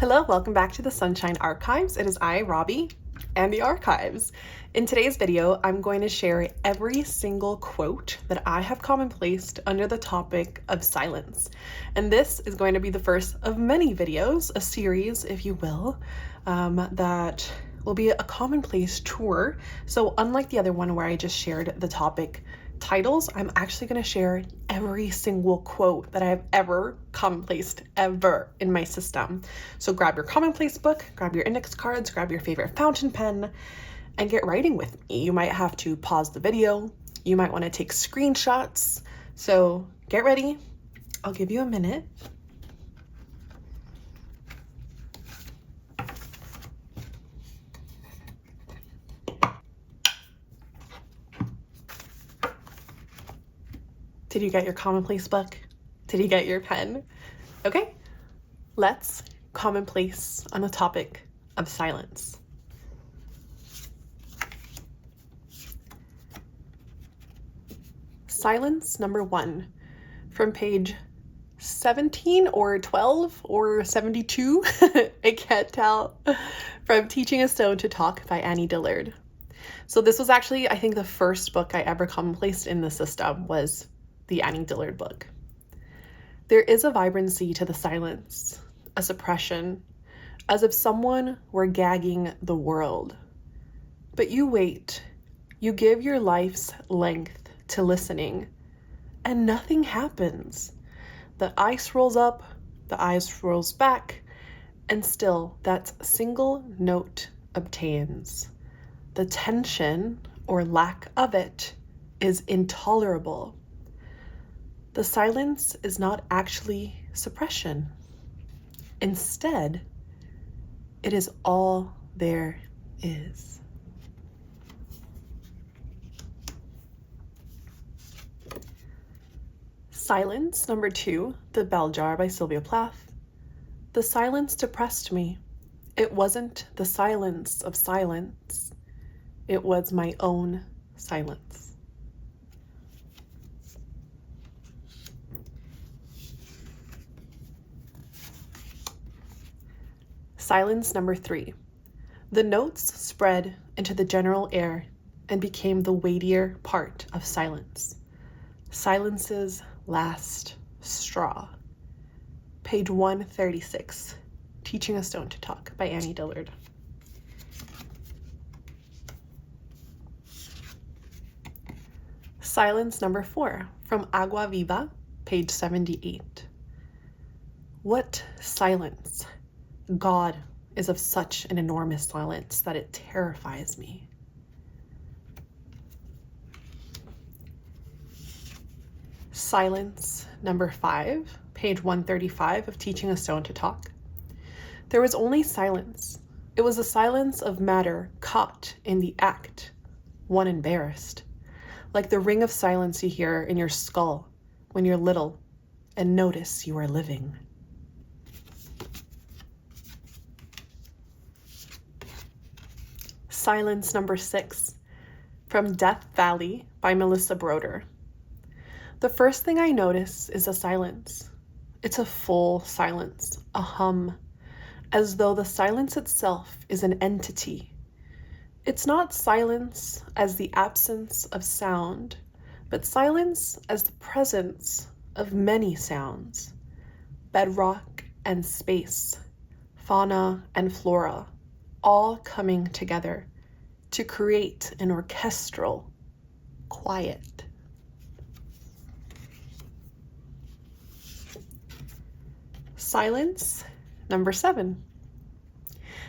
Hello, welcome back to the Sunshine Archives. It is I, Robbie, and the archives. In today's video, I'm going to share every single quote that I have commonplaced under the topic of silence. And this is going to be the first of many videos, a series, if you will, that will be a commonplace tour. So unlike the other one where I just shared the topic titles, I'm actually going to share every single quote that I've ever commonplaced ever in my system. So grab your commonplace book, grab your index cards, grab your favorite fountain pen, and get writing with me. You might have to pause the video. You might want to take screenshots. So get ready. I'll give you a minute. Did you get your commonplace book? Did you get your pen? Okay, let's commonplace on the topic of silence. Silence number 1 from page 17 or 12 or 72, I can't tell, from Teaching a Stone to Talk by Annie Dillard. So this was actually, I think, the first book I ever commonplaced in the system was the Annie Dillard book. There is a vibrancy to the silence, a suppression, as if someone were gagging the world. But you wait, you give your life's length to listening, and nothing happens. The ice rolls up, the ice rolls back, and still that single note obtains. The tension, or lack of it, is intolerable. The silence is not actually suppression. Instead, it is all there is. Silence number 2, The Bell Jar by Sylvia Plath. The silence depressed me. It wasn't the silence of silence. It was my own silence. Silence number 3. The notes spread into the general air and became the weightier part of silence. Silence's last straw. Page 136, Teaching a Stone to Talk by Annie Dillard. Silence number 4 from Água, Viva, page 78. What silence! God is of such an enormous silence that it terrifies me. Silence number 5, page 135 of Teaching a Stone to Talk. There was only silence. It was the silence of matter caught in the act, one embarrassed, like the ring of silence you hear in your skull when you're little and notice you are living. Silence number 6 from Death Valley by Melissa Broder. The first thing I notice is a silence. It's a full silence, a hum, as though the silence itself is an entity. It's not silence as the absence of sound, but silence as the presence of many sounds. Bedrock and space, fauna and flora, all coming together to create an orchestral quiet. Silence number 7.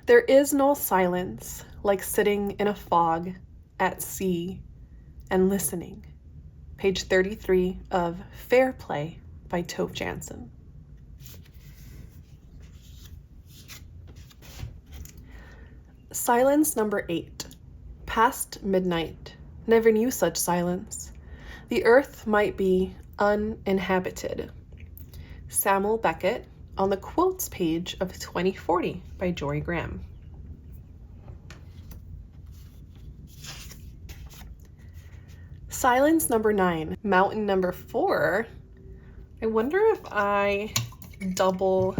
There is no silence like sitting in a fog at sea and listening. Page 33 of Fair Play by Tove Jansson. Silence number 8. Past midnight. Never knew such silence. The earth might be uninhabited. Samuel Beckett on the quotes page of 2040 by Jorie Graham. Silence number 9. Mountain number 4. I wonder if I double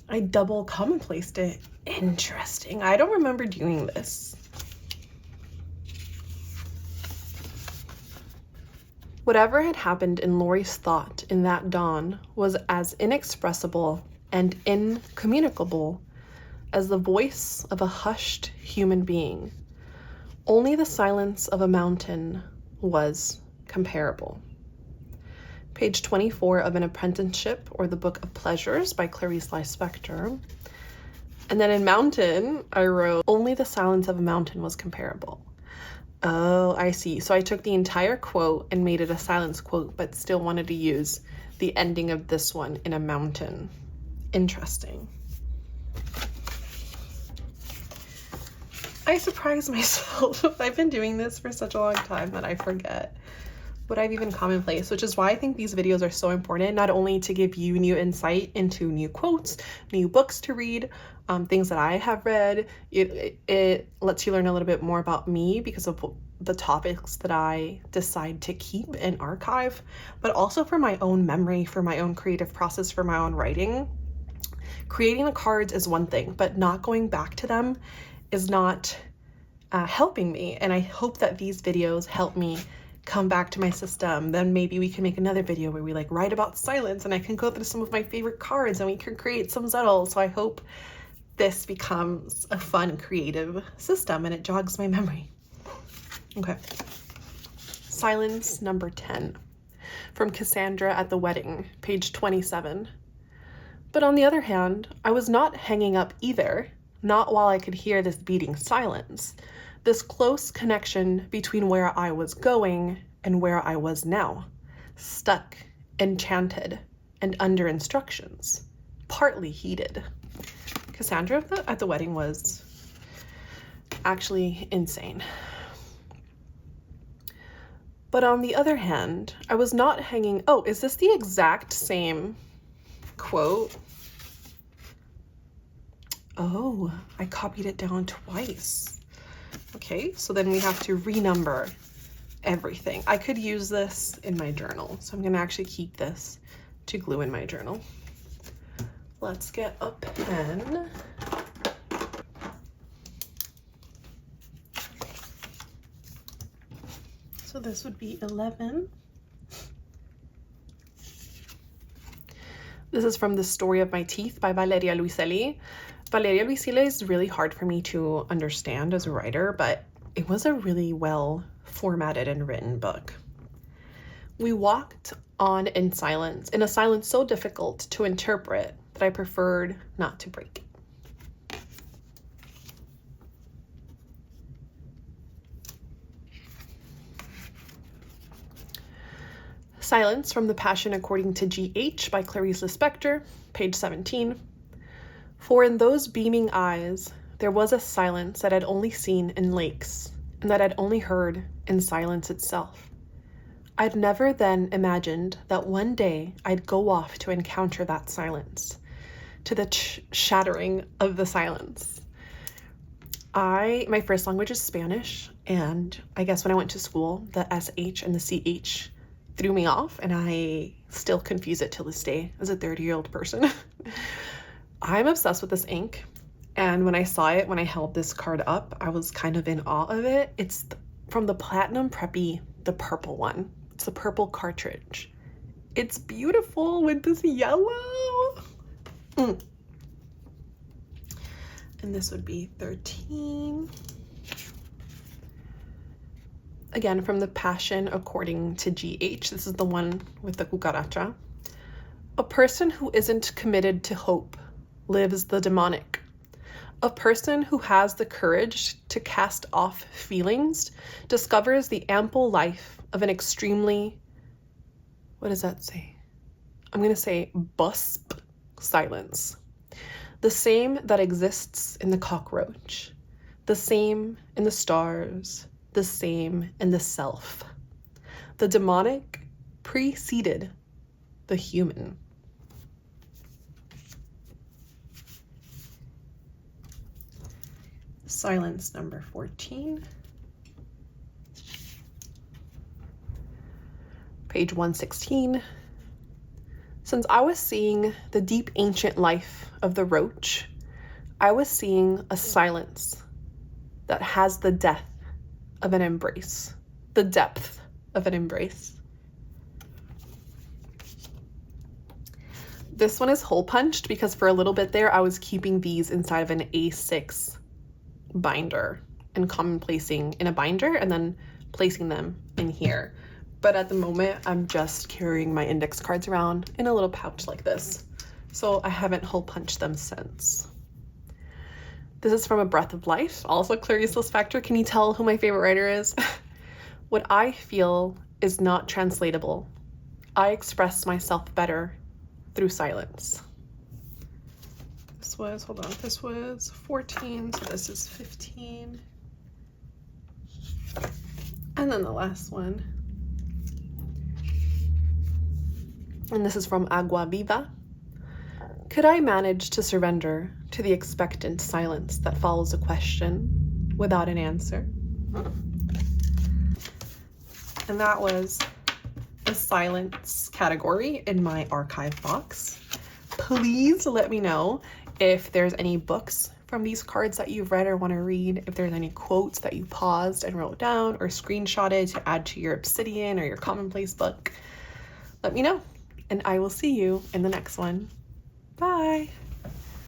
I double commonplaced it. Interesting. I don't remember doing this. Whatever had happened in Laurie's thought in that dawn was as inexpressible and incommunicable as the voice of a hushed human being. Only the silence of a mountain was comparable. Page 24 of An Apprenticeship, or the Book of Pleasures by Clarice Lispector. And then in mountain, I wrote, only the silence of a mountain was comparable. Oh, I see. So I took the entire quote and made it a silence quote, but still wanted to use the ending of this one in a mountain. Interesting. I surprise myself. I've been doing this for such a long time that I forget what I've even commonplace, which is why I think these videos are so important, not only to give you new insight into new quotes, new books to read, things that I have read. It lets you learn a little bit more about me because of the topics that I decide to keep and archive, but also for my own memory, for my own creative process, for my own writing. Creating the cards is one thing, but not going back to them is not helping me. And I hope that these videos help me come back to my system. Then maybe we can make another video where we like write about silence and I can go through some of my favorite cards and we can create some subtles. So I hope this becomes a fun creative system and it jogs my memory. Okay. Silence number 10 from Cassandra at the Wedding, page 27. But on the other hand, I was not hanging up either, not while I could hear this beating silence. This close connection between where I was going and where I was now, stuck, enchanted, and under instructions, partly heated. Cassandra at the Wedding was actually insane. But on the other hand, I was not hanging... Oh, is this the exact same quote? Oh, I copied it down twice. Okay, so then we have to renumber everything. I could use this in my journal, so I'm gonna actually keep this to glue in my journal. Let's get a pen. So this would be 11. This is from The Story of My Teeth by Valeria Luiselli. Valeria Luiselli is really hard for me to understand as a writer, but it was a really well formatted and written book. We walked on in silence, in a silence so difficult to interpret that I preferred not to break it. Silence from The Passion According to G.H. by Clarice Lispector, page 17. For in those beaming eyes, there was a silence that I'd only seen in lakes, and that I'd only heard in silence itself. I'd never then imagined that one day I'd go off to encounter that silence, to the shattering of the silence. My first language is Spanish, and I guess when I went to school, the SH and the CH threw me off, and I still confuse it till this day as a 30-year-old person. I'm obsessed with this ink, and when I saw it, when I held this card up, I was kind of in awe of it. It's from the Platinum Preppy, the purple one. It's the purple cartridge. It's beautiful with this yellow. And this would be 13. Again, from The Passion According to G.H. This is the one with the cucaracha. A person who isn't committed to hope lives the demonic. A person who has the courage to cast off feelings discovers the ample life of an extremely, what does that say? I'm going to say busp silence. The same that exists in the cockroach, the same in the stars, the same in the self. The demonic preceded the human. Silence number 14. Page 116. Since I was seeing the deep ancient life of the roach, I was seeing a silence that has the death of an embrace, the depth of an embrace. This one is hole punched because for a little bit there, I was keeping these inside of an A6 binder and commonplacing in a binder and then placing them in here. But at the moment, I'm just carrying my index cards around in a little pouch like this. So I haven't hole punched them since. This is from A Breath of Life, also Clarice Lispector. Can you tell who my favorite writer is? What I feel is not translatable. I express myself better through silence. This was 14, so this is 15. And then the last one. And this is from Água, Viva. Could I manage to surrender to the expectant silence that follows a question without an answer? And that was the silence category in my archive box. Please let me know if there's any books from these cards that you've read or want to read, if there's any quotes that you paused and wrote down or screenshotted to add to your Obsidian or your Commonplace book. Let me know, and I will see you in the next one. Bye.